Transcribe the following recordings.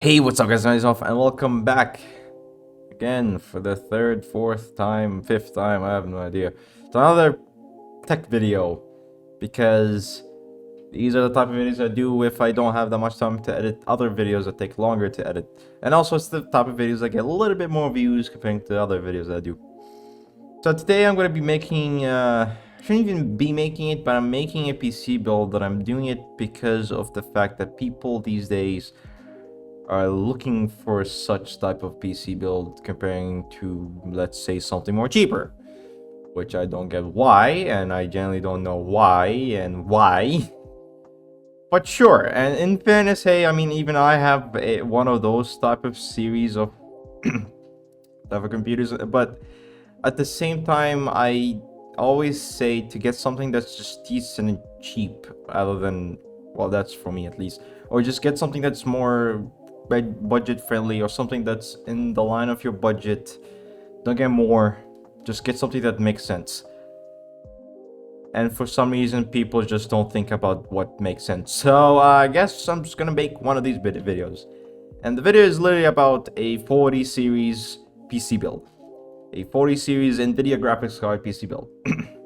Hey, what's up guys, myself, and welcome back again for the third, fourth time, fifth time, I have no idea, to another tech video, because these are the type of videos I do if I don't have that much time to edit other videos that take longer to edit. And also it's the type of videos that get a little bit more views compared to other videos that I do. So today I'm going to be making, I shouldn't even be making it, but I'm making a PC build that I'm doing it because of the fact that people these days are looking for such type of PC build comparing to, let's say, something more cheaper, which I don't get why, and I generally don't know why and why. But sure, and in fairness, hey, I mean, even I have one of those type of series of computers, but at the same time, I always say to get something that's just decent and cheap, rather than, well, that's for me at least, or just get something that's more budget friendly, or something that's in the line of your budget. Don't get more, just get something that makes sense. And for some reason, people just don't think about what makes sense. So I guess I'm just gonna make one of these videos. And the video is literally about a 40 series PC build. A 40 series NVIDIA graphics card PC build.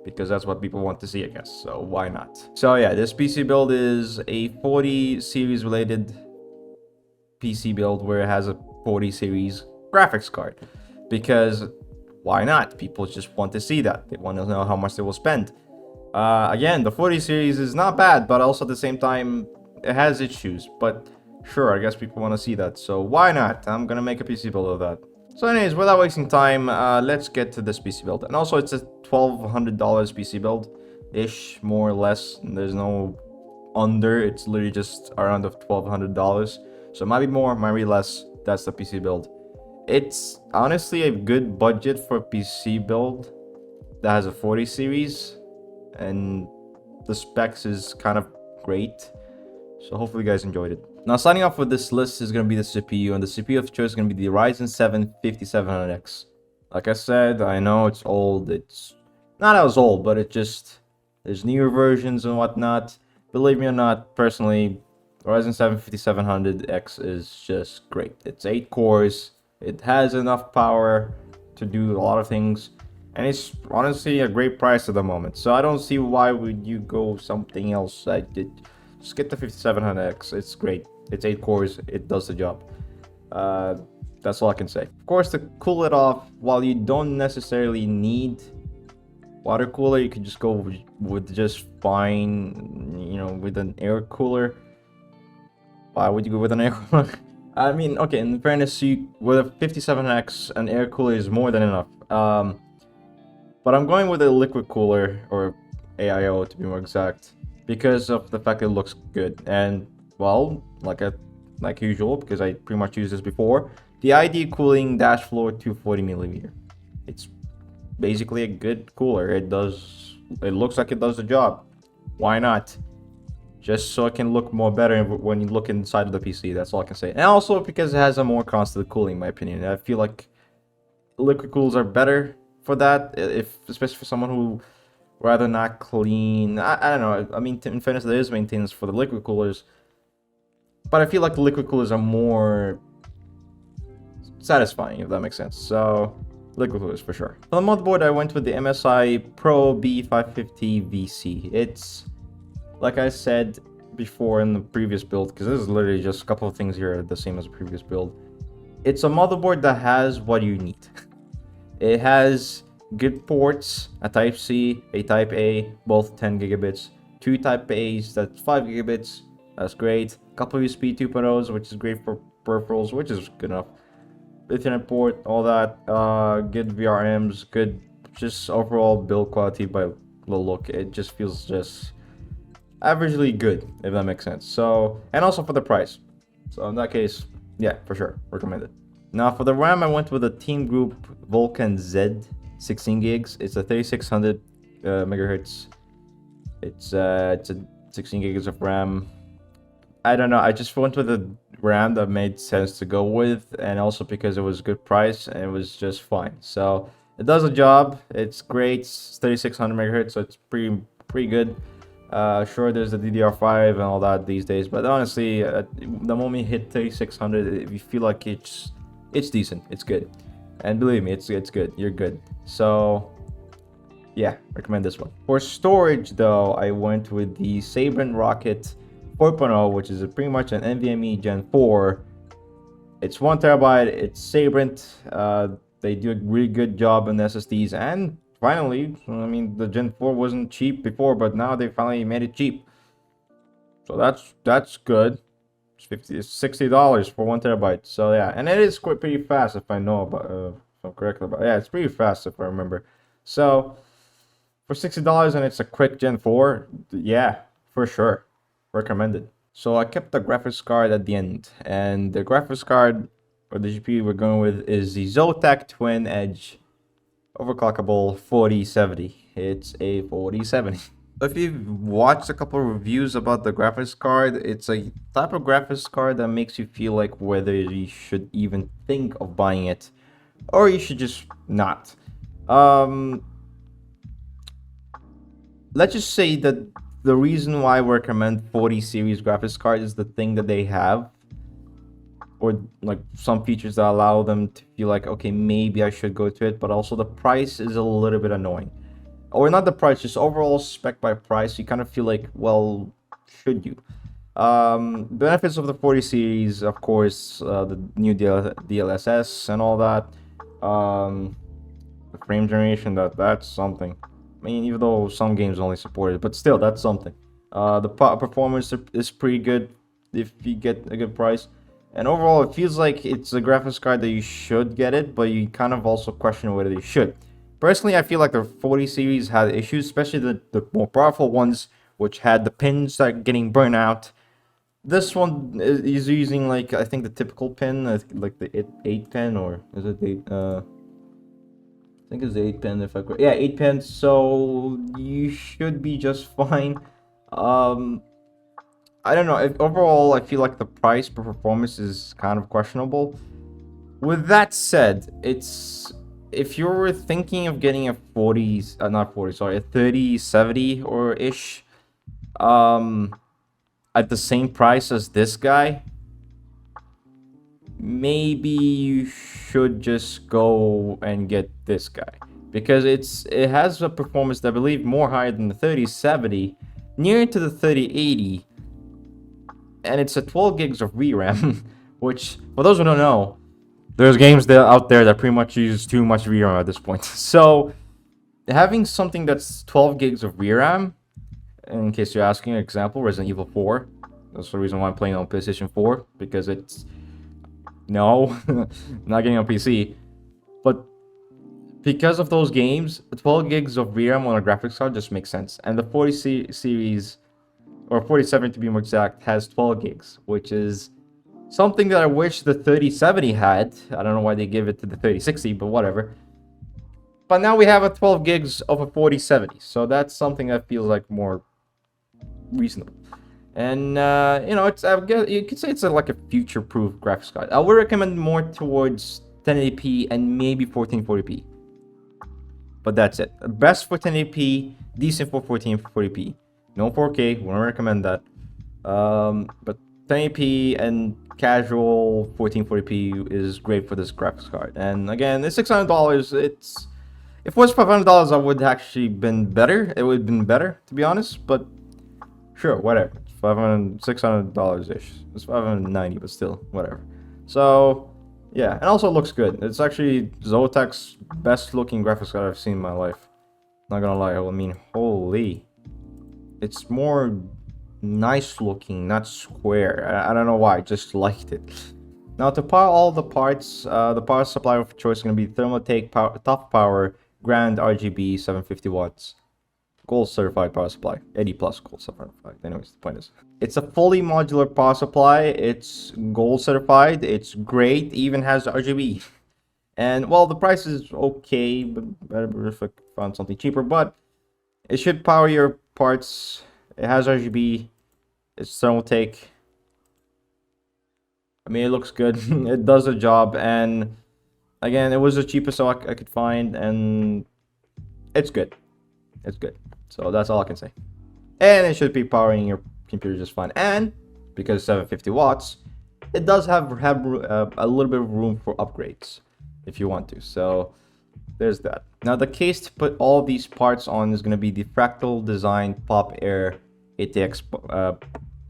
Because that's what people want to see, I guess. So why not? So yeah, this PC build is a 40 series related PC build where it has a 40 series graphics card. Because why not? People just want to see that. They want to know how much they will spend. Again, the 40 series is not bad, but also at the same time, it has issues. But sure, I guess people want to see that. So why not? I'm gonna make a PC build of that. So anyways, without wasting time, let's get to this PC build. And also, it's a $1,200 PC build-ish, more or less. There's no under. It's literally just around the $1,200. So it might be more, might be less. That's the PC build. It's honestly a good budget for a PC build that has a 40 series. And the specs is kind of great, so hopefully you guys enjoyed it. Now, starting off with this list is going to be the CPU, and the CPU of choice is going to be the Ryzen 7 5700X. Like I said, I know it's old. It's not as old, but it just, there's newer versions and whatnot. Believe me or not, personally, Ryzen 7 5700X is just great. It's 8 cores. It has enough power to do a lot of things. And it's honestly a great price at the moment. So I don't see why would you go something else. Just get the 5700X. It's great. It's 8 cores. It does the job. That's all I can say. Of course, to cool it off, while you don't necessarily need water cooler, you could just go with just fine, you know, with an air cooler. Why would you go with an air cooler? I mean, okay, in fairness, with a 57X, an air cooler is more than enough. But I'm going with a liquid cooler, or AIO to be more exact, because of the fact it looks good. And, well, like usual, because I pretty much used this before, the ID cooling dash floor 240mm. It's basically a good cooler. It looks like it does the job. Why not? Just so it can look more better when you look inside of the PC. That's all I can say. And also because it has a more constant cooling, in my opinion. I feel like liquid coolers are better for that, especially for someone who rather not clean. I don't know. I mean, in fairness, there is maintenance for the liquid coolers, but I feel like the liquid coolers are more satisfying, if that makes sense. So liquid coolers for sure. For the motherboard, I went with the MSI Pro B550 VC. It's, like I said before in the previous build, because this is literally just a couple of things here the same as the previous build. It's a motherboard that has what you need. It has good ports, a Type-C, a Type-A, both 10 gigabits, 2 Type-A's, that's 5 gigabits, that's great, a couple of USB 2.0s, which is great for peripherals, which is good enough, Ethernet port, all that, good VRMs, good, just overall build quality by the look. It just feels just averagely good, if that makes sense. So, and also for the price. So in that case, yeah, for sure, recommended. Now for the RAM, I went with a Team Group Vulcan Z 16 gigs. It's a 3600 megahertz. It's a 16 gigs of RAM. I don't know. I just went with a RAM that made sense to go with, and also because it was a good price and it was just fine. So it does the job. It's great. It's 3600 megahertz, so it's pretty good. Sure, there's the DDR5 and all that these days, but honestly, the moment you hit 3600, you feel like it's decent, it's good, and believe me, it's good. You're good. So yeah, recommend this one. For storage though, I went with the Sabrent Rocket 4.0, which is pretty much an NVMe Gen 4. It's 1 TB. It's Sabrent. They do a really good job on SSDs, and finally, I mean, the Gen 4 wasn't cheap before, but now they finally made it cheap. So that's good. It's $60 for 1 TB. So yeah, and it is quite pretty fast if I know about if I'm correct about. Yeah, it's pretty fast if I remember. So for $60 and it's a quick Gen 4, yeah, for sure, recommended. So I kept the graphics card at the end, and the graphics card or the GPU we're going with is the Zotac Twin Edge overclockable 4070. It's a 4070. If you've watched a couple of reviews about the graphics card, it's a type of graphics card that makes you feel like whether you should even think of buying it or you should just not. Let's just say that the reason why I recommend 40 series graphics card is the thing that they have, or like some features that allow them to feel like, okay, maybe I should go to it, but also the price is a little bit annoying. Or not the price, just overall spec by price. You kind of feel like, well, should you? Benefits of the 40 series, of course, the new DLSS and all that. The frame generation, that's something. I mean, even though some games only support it, but still, that's something. The performance is pretty good if you get a good price. And overall, it feels like it's a graphics card that you should get it, but you kind of also question whether you should. Personally, I feel like the 40 series had issues, especially the more powerful ones, which had the pins that are getting burnt out. This one is using, like, I think the typical pin, like the 8 pin, or is it the I think it's 8 pin, if I could. Yeah, 8 pins, so you should be just fine. I don't know. Overall, I feel like the price per performance is kind of questionable. With that said, it's if you're thinking of getting a 40, not 40, sorry, a 3070 or ish, at the same price as this guy, maybe you should just go and get this guy, because it has a performance that I believe more higher than the 3070, near to the 3080, and it's a 12 gigs of VRAM, which, for those who don't know, there's games out there that pretty much use too much VRAM at this point. So having something that's 12 gigs of VRAM, in case you're asking, an example, Resident Evil 4. That's the reason why I'm playing on PlayStation 4, because it's... No, not getting on PC. But because of those games, 12 gigs of VRAM on a graphics card just makes sense. And the 40 series, or 47 to be more exact, has 12 gigs, which is something that I wish the 3070 had. I don't know why they give it to the 3060, but whatever. But now we have a 12 gigs of a 4070, so that's something that feels like more reasonable. And you know, it's, I guess you could say it's like a future-proof graphics card. I would recommend more towards 1080p and maybe 1440p. But that's it. Best for 1080p, decent for 1440p. No 4K, wouldn't recommend that. But 1080p and casual 1440p is great for this graphics card. And again, it's $600. It's, if it was $500, I would actually been better. It would have been better, to be honest. But sure, whatever. $500, $600 ish. It's $590, but still, whatever. So yeah, and also it looks good. It's actually Zotac's best looking graphics card I've seen in my life. Not gonna lie, I mean, holy. It's more nice looking, not square. I don't know why, I just liked it. Now to power all the parts, the power supply of choice is gonna be Thermaltake Top Power Grand RGB 750 watts. Gold certified power supply, 80 plus gold certified. Anyways, the point is, it's a fully modular power supply. It's gold certified. It's great. Even has RGB. And well, the price is okay, but better if I found something cheaper. But it should power your parts. It has RGB. It's Thermaltake. I mean, it looks good. It does the job. And again, it was the cheapest I could find, and it's good. It's good. So that's all I can say. and it should be powering your computer just fine. And because 750 watts, it does have a little bit of room for upgrades if you want to. So there's that. Now the case to put all these parts on is going to be the Fractal Design Pop Air RTX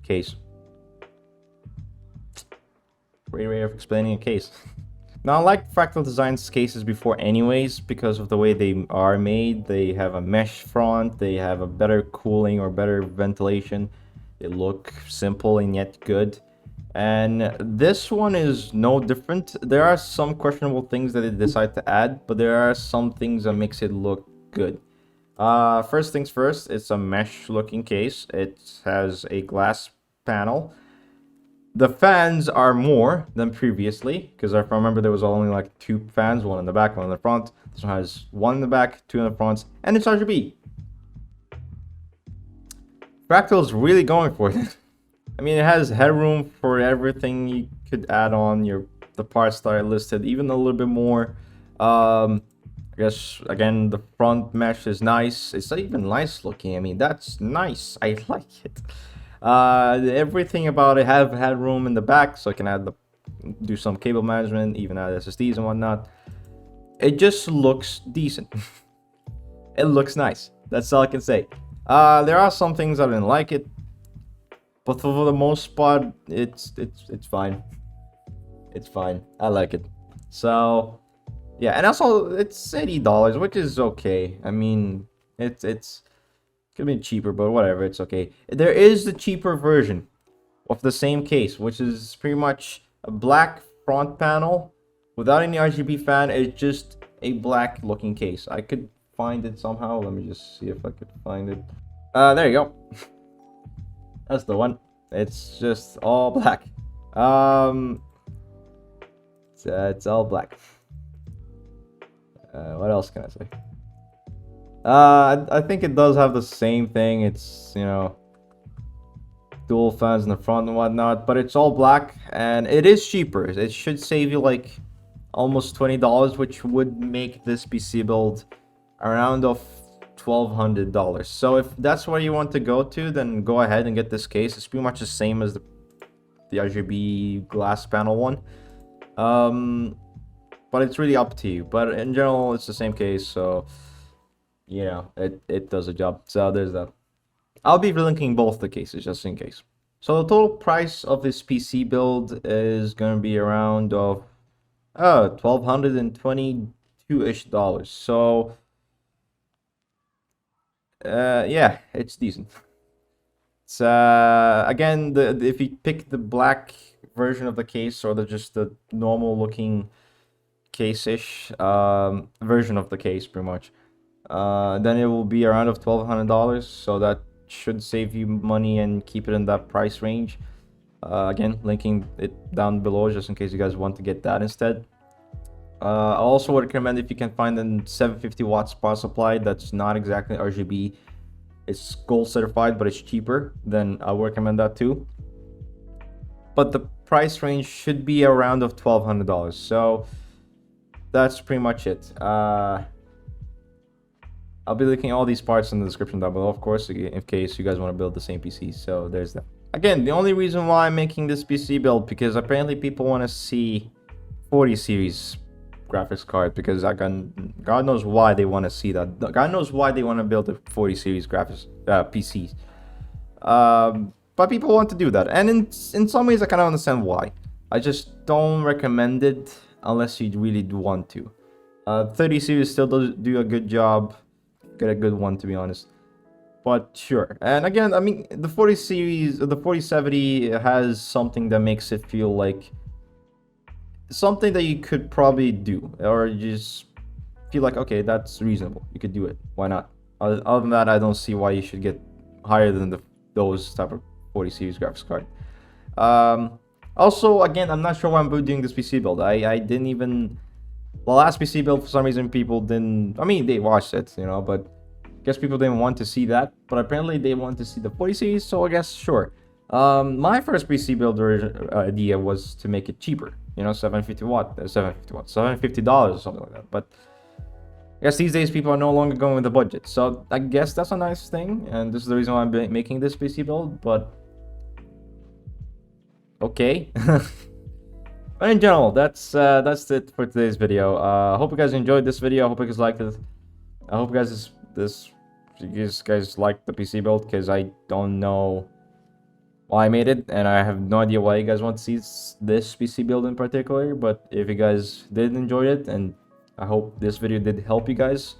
case. Great way of explaining a case. Now, I like Fractal Design's cases before anyways, because of the way they are made. They have a mesh front, they have a better cooling or better ventilation. They look simple and yet good. And this one is no different. There are some questionable things that they decide to add, but there are some things that makes it look good. First things first, it's a mesh looking case. It has a glass panel. The fans are more than previously, because if I remember there was only like 2 fans, one in the back, one in the front. This one has 1 in the back, 2 in the front, and it's RGB. Fractal's really going for it. I mean, it has headroom for everything you could add on the parts that are listed, even a little bit more. I guess again the front mesh is nice. It's not even nice looking. I mean, that's nice. I like it. Everything about it have headroom in the back, so I can do some cable management, even add SSDs and whatnot. It just looks decent. It looks nice. That's all I can say. There are some things I didn't like it, but for the most part, it's fine. It's fine. I like it. So yeah, and also it's $80, which is okay. I mean, it's could be cheaper, but whatever, it's okay. There is the cheaper version of the same case, which is pretty much a black front panel without any RGB fan. It's just a black looking case. I could find it somehow. Let me just see if I could find it. There you go. That's the one. It's just all black. It's all black. What else can I say? I think it does have the same thing. It's, you know, dual fans in the front and whatnot, but it's all black and it is cheaper. It should save you like almost $20, which would make this PC build around of $1,200. So if that's where you want to go to, then go ahead and get this case. It's pretty much the same as the RGB glass panel one. But it's really up to you. But in general, it's the same case, so you know, it does a job. So there's that. I'll be linking both the cases just in case. So the total price of this PC build is going to be around of $1,222-ish dollars. So yeah, it's decent. It's again, if you pick the black version of the case or just the normal looking case-ish version of the case, pretty much, then it will be around of $1,200. So that should save you money and keep it in that price range. Again, linking it down below just in case you guys want to get that instead. I also would recommend, if you can find a 750 watts power supply that's not exactly RGB, it's gold certified but it's cheaper, then I would recommend that too. But the price range should be around of $1,200. So that's pretty much it. I'll be linking all these parts in the description down below, of course, in case you guys want to build the same PC. So there's that. Again, the only reason why I'm making this PC build, because apparently people want to see 40 series graphics card, because God knows why they want to see that. God knows why they want to build a 40 series graphics PCs. But people want to do that, and in some ways I kind of understand why. I just don't recommend it unless you really do want to. 30 series still does do a good job. Get a good one, to be honest, but sure. And again, I mean, the 40 series, the 4070 has something that makes it feel like something that you could probably do, or just feel like, okay, that's reasonable, you could do it, why not? Other than that, I don't see why you should get higher than those type of 40 series graphics card. Also, again, I'm not sure why I'm doing this PC build. I didn't even, the last PC build, for some reason, people didn't, I mean, they watched it, you know, but I guess people didn't want to see that. But apparently they want to see the 40 series, so I guess, sure. My first PC build idea was to make it cheaper, you know, $750 or something like that. But I guess these days people are no longer going with the budget, so I guess that's a nice thing, and this is the reason why I'm making this PC build. But okay. But in general, that's it for today's video. I hope you guys enjoyed this video. I hope you guys liked it. I hope you guys liked the PC build, because I don't know why I made it, and I have no idea why you guys want to see this PC build in particular. But if you guys did enjoy it, and I hope this video did help you guys,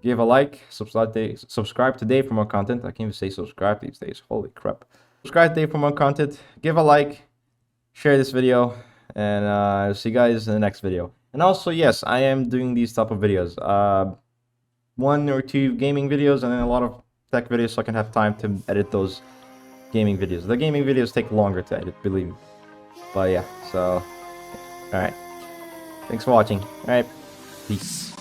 give a like, subscribe today for more content. I can't even say subscribe these days. Holy crap. Subscribe today for more content. Give a like, share this video, and I'll see you guys in the next video. And also, yes, I am doing these type of videos. 1 or 2 gaming videos, and then a lot of tech videos, so I can have time to edit those gaming videos. The gaming videos take longer to edit, believe me. But yeah, so alright. Thanks for watching. Alright. Peace.